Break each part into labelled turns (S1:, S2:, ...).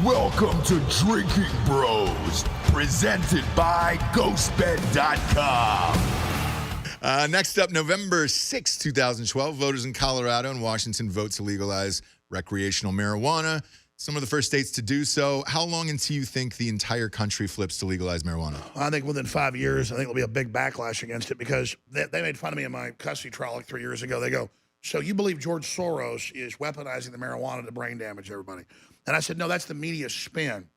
S1: Welcome to Drinking Bros, presented by GhostBed.com.
S2: Next up, November 6, 2012, voters in Colorado and Washington vote to legalize recreational marijuana. Some of the first states to do so. How long until you think the entire country flips to legalize marijuana?
S3: I think within 5 years, I think there'll be a big backlash against it because they made fun of me in my custody trial like 3 years ago. They go, so you believe George Soros is weaponizing the marijuana to brain damage everybody? And I said, no, that's the media spin.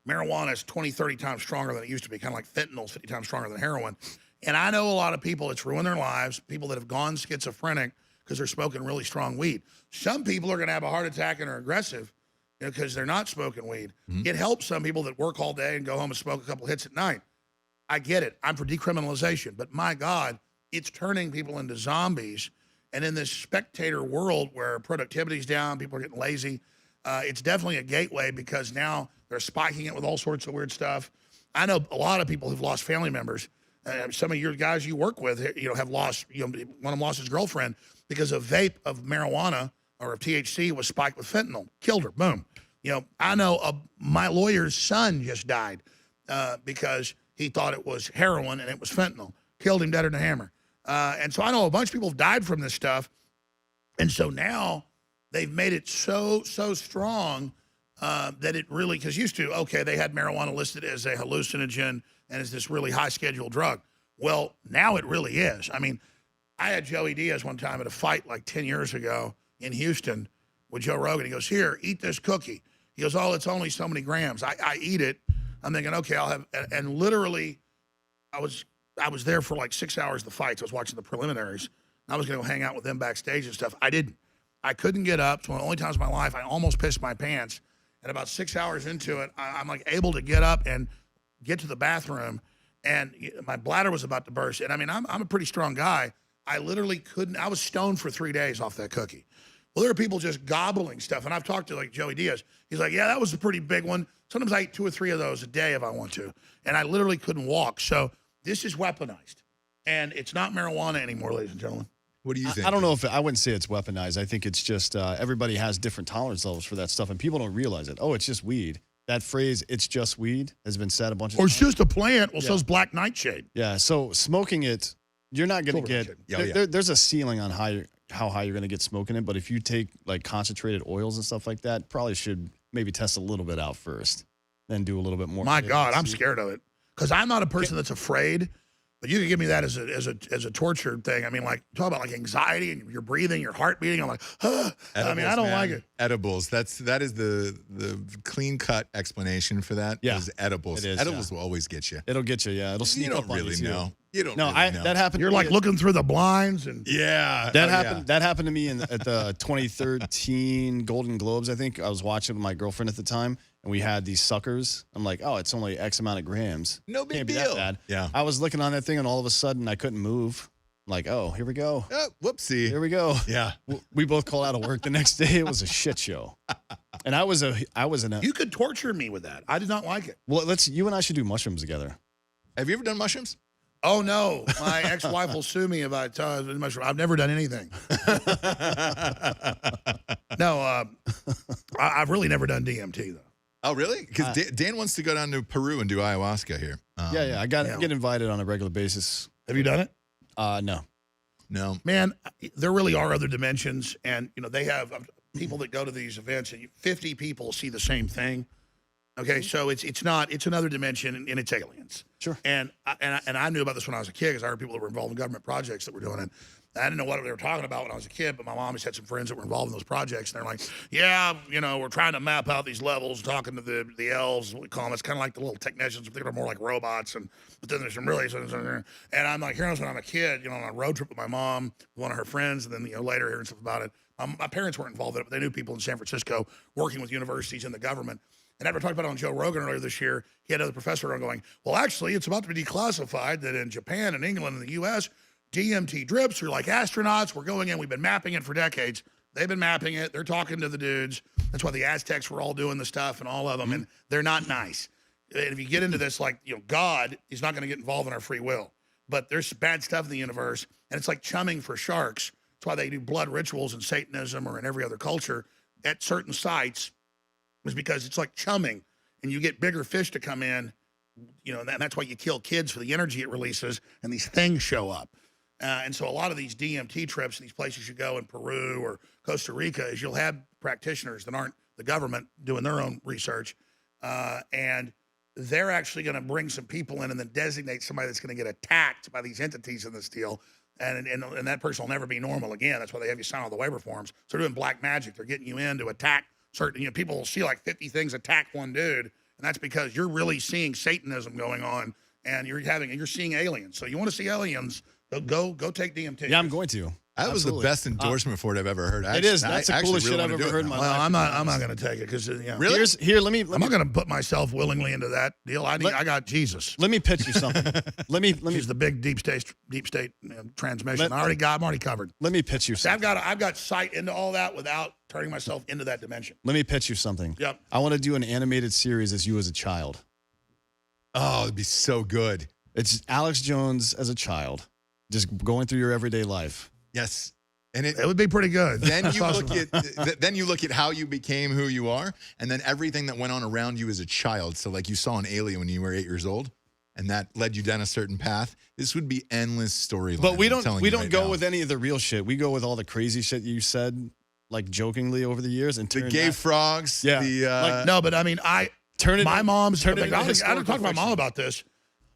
S3: Marijuana is 20, 30 times stronger than it used to be, kind of like fentanyl's 50 times stronger than heroin. And I know a lot of people, it's ruined their lives, people that have gone schizophrenic because they're smoking really strong weed. Some people are going to have a heart attack and are aggressive because they're not smoking weed. Mm-hmm. It helps some people that work all day and go home and smoke a couple hits at night. I get it. I'm for decriminalization. But my God, it's turning people into zombies. And in this spectator world where productivity's down, people are getting lazy, it's definitely a gateway because now they're spiking it with all sorts of weird stuff. I know a lot of people who've lost family members. Some of your guys you work with, have lost, one of them lost his girlfriend because a vape of marijuana or of THC was spiked with fentanyl. Killed her, boom. I know my lawyer's son just died because he thought it was heroin and it was fentanyl. Killed him deader than a hammer. And so I know a bunch of people have died from this stuff. And so now they've made it so strong that it really, because used to, they had marijuana listed as a hallucinogen and as this really high schedule drug. Well, now it really is. I mean, I had Joey Diaz one time at a fight like 10 years ago in Houston with Joe Rogan. He goes, here, eat this cookie. He goes, oh, it's only so many grams. I eat it. I'm thinking, okay, I'll have, and literally I was there for like 6 hours of the fights. I was watching the preliminaries. I was going to go hang out with them backstage and stuff. I didn't. I couldn't get up. It's one of the only times in my life I almost pissed my pants. And about 6 hours into it, I'm like able to get up and get to the bathroom, and my bladder was about to burst. And I mean, I'm a pretty strong guy. I literally couldn't. I was stoned for 3 days off that cookie. Well, there are people just gobbling stuff. And I've talked to like Joey Diaz. He's like, yeah, that was a pretty big one. Sometimes I eat 2 or 3 of those a day if I want to. And I literally couldn't walk. So this is weaponized. And it's not marijuana anymore, ladies and gentlemen.
S2: What do you think?
S4: I don't know if I wouldn't say it's weaponized. I think it's just everybody has different tolerance levels for that stuff, and people don't realize it. Oh, it's just weed. That phrase, it's just weed, has been said a bunch of times.
S3: Or it's just a plant. Well, so's Black Nightshade.
S4: Yeah, so smoking it, you're not going to get, there's a ceiling on how high you're going to get smoking it, but if you take like concentrated oils and stuff like that, probably should maybe test a little bit out first, then do a little bit more.
S3: My God, I'm scared of it. Because I'm not a person that's afraid. But you can give me that as a torture thing. I mean, like, talk about like anxiety and your breathing, your heart beating. I'm like, Edibles, I mean, I don't like it.
S2: Edibles. That is the clean cut explanation for that.
S4: Yeah,
S2: is edibles. Edibles will always get you.
S4: It'll get you. Yeah, it'll sneak up on you.
S2: You don't really know. You don't.
S4: No,
S2: really know.
S4: That happened.
S3: You're like looking through the blinds and
S4: that happened. That happened to me at the 2013 Golden Globes. I think I was watching with my girlfriend at the time. And we had these suckers. I'm like, oh, it's only X amount of grams.
S2: No big
S4: Can't
S2: deal.
S4: Be that bad.
S2: Yeah.
S4: I was looking on that thing, and all of a sudden, I couldn't move. I'm like, oh, here we go.
S2: Whoopsie.
S4: Here we go.
S2: Yeah.
S4: We both called out of work the next day. It was a shit show. And I was in a.
S3: You could torture me with that. I did not like it.
S4: Well, you and I should do mushrooms together.
S2: Have you ever done mushrooms?
S3: Oh, no. My ex-wife will sue me if I tell her mushroom. I've never done anything. No, I've really never done DMT, though.
S2: Oh, really? Because Dan wants to go down to Peru and do ayahuasca here.
S4: Yeah. I get invited on a regular basis.
S3: Have you done it?
S4: No.
S3: Man, there really are other dimensions. And, they have people that go to these events, and 50 people see the same thing. Okay, so it's another dimension, and it's aliens.
S4: Sure.
S3: And I knew about this when I was a kid because I heard people that were involved in government projects that were doing it. I didn't know what they were talking about when I was a kid, but my mom just had some friends that were involved in those projects, and they're like, yeah, we're trying to map out these levels, talking to the elves, what we call them. It's kind of like the little technicians. They're more like robots, but then there's some really, and I'm like, here's when I'm a kid, on a road trip with my mom, with one of her friends, and then, later hearing stuff about it. My parents weren't involved in it, but they knew people in San Francisco working with universities and the government. And after I talked about it on Joe Rogan earlier this year, he had another professor on going, well, actually, it's about to be declassified that in Japan and England and the U.S., DMT drips are like astronauts. We're going in. We've been mapping it for decades. They've been mapping it. They're talking to the dudes. That's why the Aztecs were all doing the stuff and all of them. And they're not nice. And if you get into this, like, God is not going to get involved in our free will. But there's bad stuff in the universe. And it's like chumming for sharks. That's why they do blood rituals in Satanism or in every other culture at certain sites is because it's like chumming, and you get bigger fish to come in, and that's why you kill kids for the energy it releases, and these things show up. And so a lot of these DMT trips, these places you go in Peru or Costa Rica, is you'll have practitioners that aren't the government doing their own research, and they're actually going to bring some people in and then designate somebody that's going to get attacked by these entities in this deal. And that person will never be normal again. That's why they have you sign all the waiver forms. So they're doing black magic. They're getting you in to attack certain, people will see like 50 things attack one dude. And that's because you're really seeing Satanism going on, and you're seeing aliens. So you want to see aliens, go take DMT.
S4: Yeah, I'm going to.
S2: That was the best endorsement for it I've ever heard.
S4: It is. That's the coolest shit I've ever heard in my life.
S3: Well, I'm not going to take it because
S2: Really?
S3: I'm not going to put myself willingly into that deal. I got Jesus.
S4: Let me pitch you something. let me.
S3: He's the big deep state transmission. I'm already covered.
S4: Let me pitch you something.
S3: I've got sight into all that without turning myself into that dimension.
S4: Let me pitch you something.
S3: Yep.
S4: I want to do an animated series as you as a child.
S2: Oh, it'd be so good.
S4: It's Alex Jones as a child, just going through your everyday life.
S2: Yes. And
S3: It would be pretty good.
S2: then you look at how you became who you are, and then everything that went on around you as a child. So like you saw an alien when you were 8 years old, and that led you down a certain path. This would be endless storylines.
S4: But we don't go with any of the real shit. We go with all the crazy shit you said, like jokingly over the years, and
S2: the gay frogs.
S4: Yeah.
S3: No, but I mean, my mom's. I don't talk to my mom
S4: fiction.
S3: about this.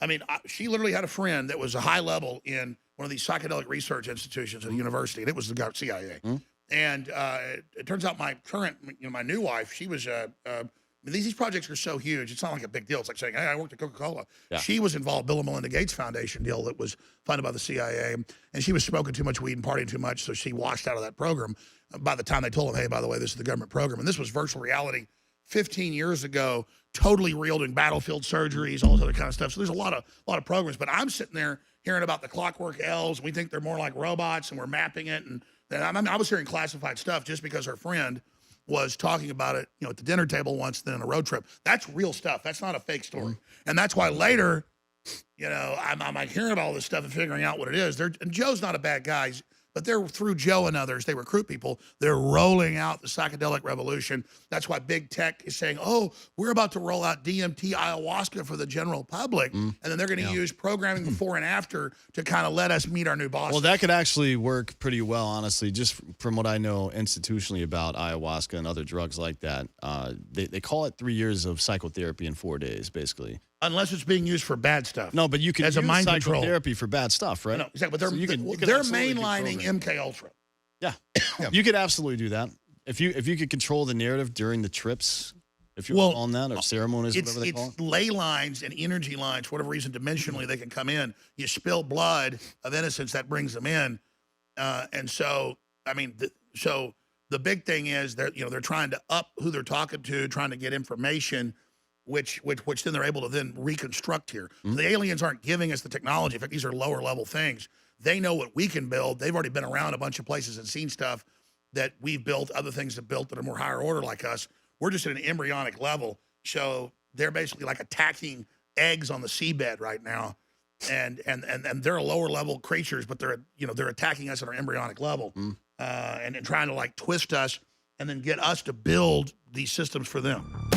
S3: I mean, she literally had a friend that was a high level in one of these psychedelic research institutions at a university, and it was the CIA.
S4: Mm-hmm.
S3: And it turns out my new wife, she was these projects are so huge. It's not like a big deal. It's like saying, hey, I worked at Coca-Cola.
S4: Yeah.
S3: She was involved, Bill and Melinda Gates Foundation deal that was funded by the CIA, and she was smoking too much weed and partying too much, so she washed out of that program by the time they told them, hey, by the way, this is the government program. And this was virtual reality 15 years ago, totally real, doing battlefield surgeries, all this other kind of stuff. So there's a lot of programs. But I'm sitting there hearing about the clockwork elves. We think they're more like robots, and we're mapping it. And I was hearing classified stuff just because her friend was talking about it, at the dinner table once, then on a road trip. That's real stuff. That's not a fake story. And that's why later, I'm like hearing about all this stuff and figuring out what it is. And Joe's not a bad guy. But they're through Joe and others. They recruit people. They're rolling out the psychedelic revolution. That's why big tech is saying, "Oh, we're about to roll out DMT ayahuasca for the general public," and then they're going to use programming before and after to kind of let us meet our new bosses.
S4: Well, that could actually work pretty well, honestly. Just from what I know institutionally about ayahuasca and other drugs like that, they call it 3 years of psychotherapy in 4 days, basically.
S3: Unless it's being used for bad stuff.
S4: No, but you can
S3: as
S4: use
S3: a mind control
S4: psychotherapy for bad stuff, right?
S3: No, exactly. But they're,
S4: So you can
S3: they're
S4: absolutely
S3: mainlining
S4: program.
S3: MK Ultra.
S4: Yeah. You could absolutely do that. If you could control the narrative during the trips, if you're on that, or ceremonies, whatever they call it.
S3: It's ley lines and energy lines, for whatever reason, dimensionally they can come in. You spill blood of innocence, that brings them in. And so, I mean, so the big thing is they're trying to up who they're talking to, trying to get information, which then they're able to then reconstruct here. So the aliens aren't giving us the technology. In fact, these are lower level things. They know what we can build. They've already been around a bunch of places and seen stuff that we've built, other things have built that are more higher order like us. We're just at an embryonic level. So they're basically like attacking eggs on the seabed right now. And they're lower level creatures, but they're attacking us at our embryonic level and trying to like twist us and then get us to build these systems for them.